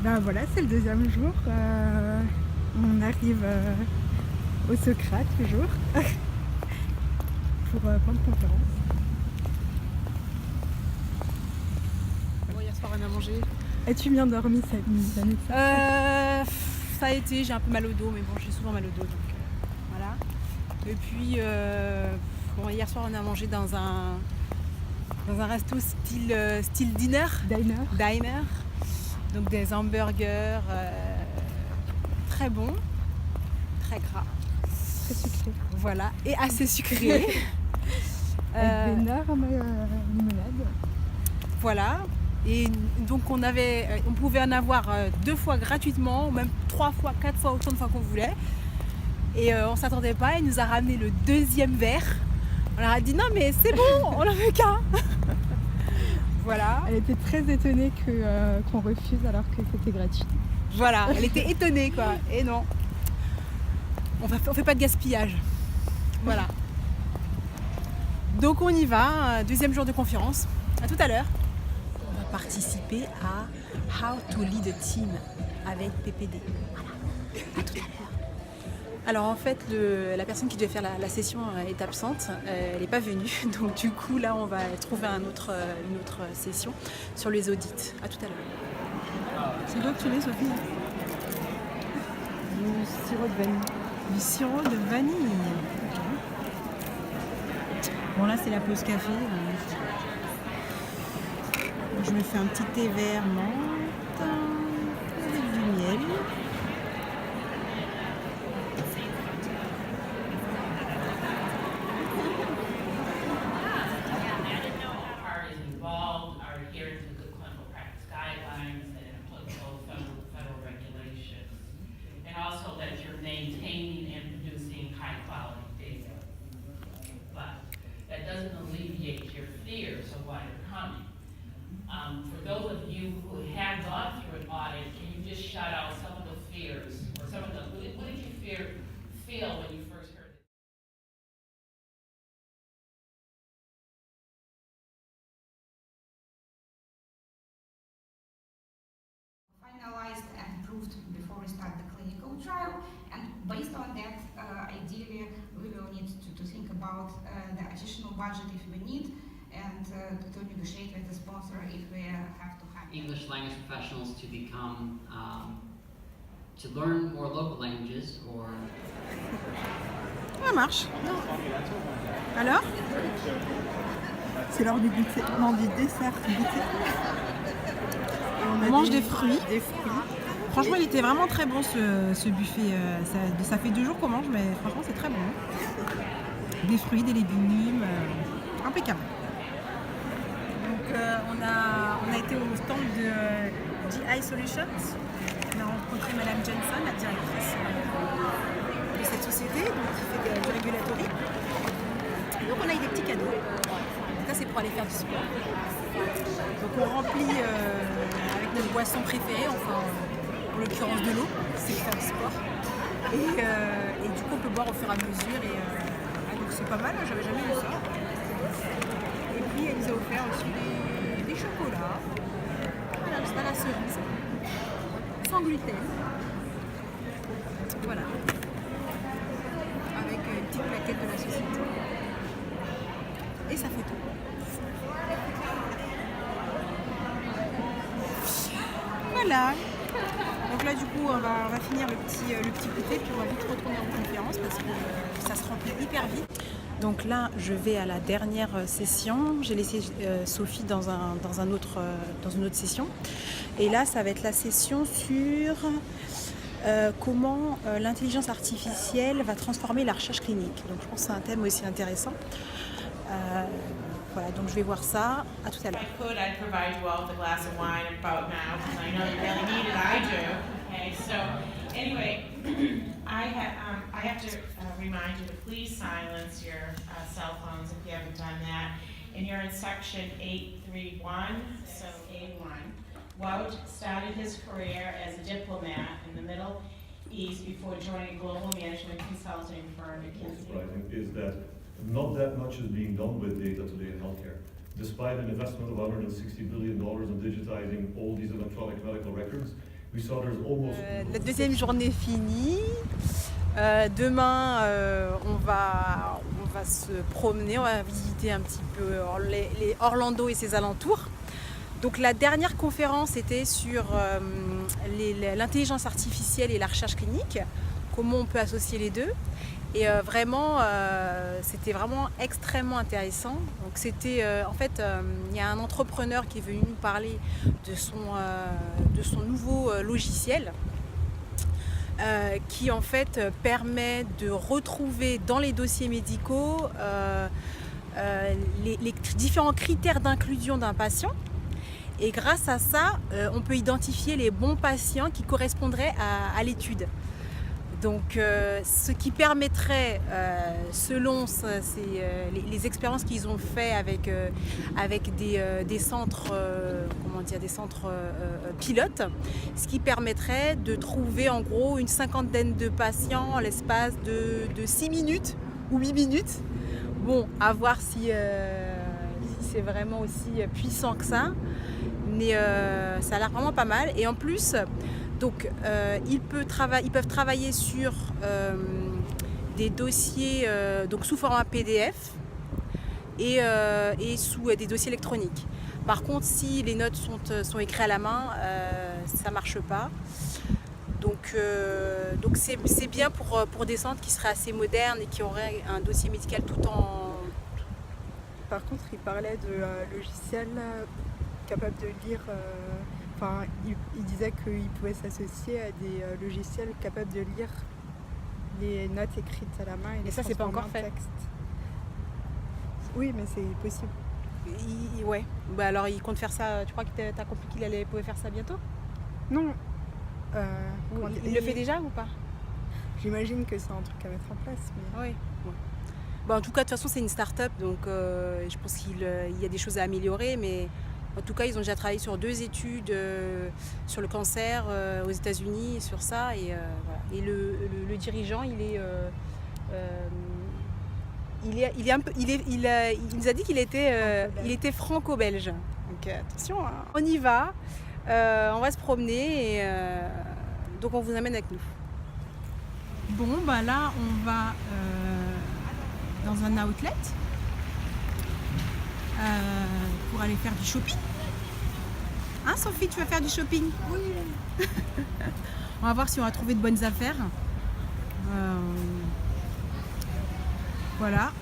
Ben voilà, c'est le deuxième jour. On arrive au Socrate toujours pour plein de conférences. Bon, hier soir on a mangé. As-tu bien dormi cette nuit, Vanessa? Ça a été, j'ai un peu mal au dos, mais bon, j'ai souvent mal au dos, donc voilà. Et puis, bon, hier soir on a mangé dans un resto style diner. Diner. Donc des hamburgers très bons, très gras. Très sucré. Voilà, et assez sucrés. Avec d'énormes limonades. Voilà. Et donc on pouvait en avoir 2 fois gratuitement, ou même 3 fois, 4 fois, autant de fois qu'on voulait. Et on s'attendait pas, il nous a ramené le deuxième verre. On leur a dit non mais c'est bon, on en veut qu'un. Voilà. Elle était très étonnée qu'on refuse alors que c'était gratuit. Voilà, elle était étonnée quoi. Et non, on fait pas de gaspillage. Voilà. Donc on y va, deuxième jour de conférence. À tout à l'heure. On va participer à How to Lead a Team avec PPD. Voilà. À tout à l'heure. Alors en fait, la personne qui devait faire la session est absente, elle n'est pas venue. Donc du coup là on va trouver une autre session sur les audits. À tout à l'heure. C'est toi que tu mets, Sophie? Du sirop de vanille. Du sirop de vanille. Bon là c'est la pause café. Je me fais un petit thé vert menthe avec du miel. Maintaining and producing high quality data. But that doesn't alleviate your fears of why you're coming. For those of you who have gone through an audit, can you just shout out some of the fears or some of the, what did you feel when you first heard it? Finalized and approved before we start the clinical trial, and based on that, ideally we will need to think about the additional budget if we need, and to negotiate with the sponsor if we have to have English language professionals to become to learn more local languages or Ça marche. Alors? C'est l'heure du goûter. Non, du dessert. On mange des fruits. Franchement, il était vraiment très bon ce buffet. Ça fait 2 jours qu'on mange, mais franchement, c'est très bon. Des fruits, des légumes, impeccable. Donc, on a été au stand de GI Solutions. On a rencontré Madame Johnson, la directrice de cette société, donc qui fait du regulatory. Donc, on a eu des petits cadeaux. Ça, c'est pour aller faire du sport. Donc, on remplit avec notre boisson préférée, enfin, en l'occurrence de l'eau, c'est faire du sport. Et du coup, on peut boire au fur et à mesure. Donc, c'est pas mal, j'avais jamais vu ça. Et puis, elle nous a offert aussi des chocolats. Voilà, c'est à la cerise. Sans gluten. Voilà. Avec une petite plaquette de la société. Et ça fait tout. Voilà. Donc là du coup on va finir le petit goûter puis on va vite retourner en conférence parce que ça se remplit hyper vite. Donc là je vais à la dernière session. J'ai laissé Sophie dans une autre session. Et là ça va être la session sur comment l'intelligence artificielle va transformer la recherche clinique. Donc je pense que c'est un thème aussi intéressant. Voilà, donc je vais voir ça. À tout à l'heure. If I could, I'd provide you all with a glass of wine about now, because I know you really need it. I do. Okay, so anyway, I have to remind you to please silence your cell phones if you haven't done that. And you're in section 831, so A1. Wout started his career as a diplomat in the Middle East before joining global management consulting firm McKinsey. Surprising is that not that much is being done with data today in healthcare. Despite an investment of $160 billion in digitizing all these electronic medical records, We saw there's almost. La deuxième journée finie. Demain, on va se promener, on va visiter un petit peu les Orlando et ses alentours. Donc la dernière conférence était sur l'intelligence artificielle et la recherche clinique, comment on peut associer les deux. Et vraiment, c'était vraiment extrêmement intéressant. Donc c'était, en fait, il y a un entrepreneur qui est venu nous parler de son nouveau logiciel qui en fait permet de retrouver dans les dossiers médicaux les différents critères d'inclusion d'un patient. Et grâce à ça, on peut identifier les bons patients qui correspondraient à l'étude. Donc, ce qui permettrait, selon les expériences qu'ils ont fait avec des centres, des centres pilotes, ce qui permettrait de trouver en gros une cinquantaine de patients en l'espace de 6 minutes ou 8 minutes. Bon, à voir si c'est vraiment aussi puissant que ça, mais ça a l'air vraiment pas mal. Et en plus, donc, ils peuvent travailler sur des dossiers donc sous format PDF et sous des dossiers électroniques. Par contre, si les notes sont écrites à la main, ça ne marche pas. Donc c'est bien pour des centres qui seraient assez modernes et qui auraient un dossier médical tout en... Par contre, il parlait de logiciels capables de lire... il disait qu'il pouvait s'associer à des logiciels capables de lire les notes écrites à la main et les ça, c'est pas transformer encore en fait. texte. Oui, mais c'est possible. Ouais. Bah alors, il compte faire ça. Tu crois que t'as compris qu'il pouvait faire ça bientôt? Non. Il le fait déjà ou pas? J'imagine que c'est un truc à mettre en place. Mais... Oui. Ouais. Bon, en tout cas, de toute façon, c'est une start-up, donc je pense qu'il y a des choses à améliorer, mais en tout cas, ils ont déjà travaillé sur 2 études sur le cancer aux États-Unis, sur ça, et voilà. Et le dirigeant, il nous a dit qu'il était franco-belge. Donc attention, hein. On y va, on va se promener, et donc on vous amène avec nous. Bon, bah là, on va dans un outlet pour aller faire du shopping. Hein, Sophie, tu vas faire du shopping? Oui. On va voir si on va trouver de bonnes affaires. Voilà.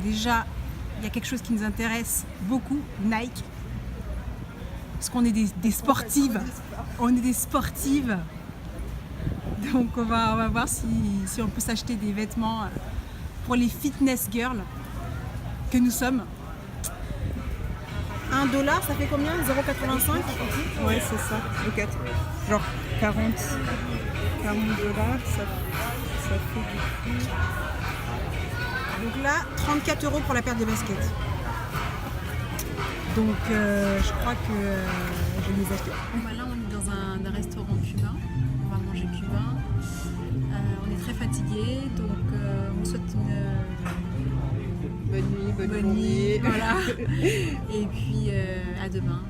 Déjà, il y a quelque chose qui nous intéresse beaucoup, Nike. Parce qu'on est des sportives. On est des sportives. Donc on va voir si on peut s'acheter des vêtements pour les fitness girls que nous sommes. $1, ça fait combien? 0,85? Ouais, c'est ça. Donc, genre 40 $, ça fait du coup... Donc là, 34 € pour la paire de baskets. Donc je crois que je vais les acheter. Là, on est dans un restaurant cubain. On va manger cubain. On est très fatigué, donc on souhaite une Bonne nuit, bonne bonne journée. nuit. Voilà. Et puis à demain.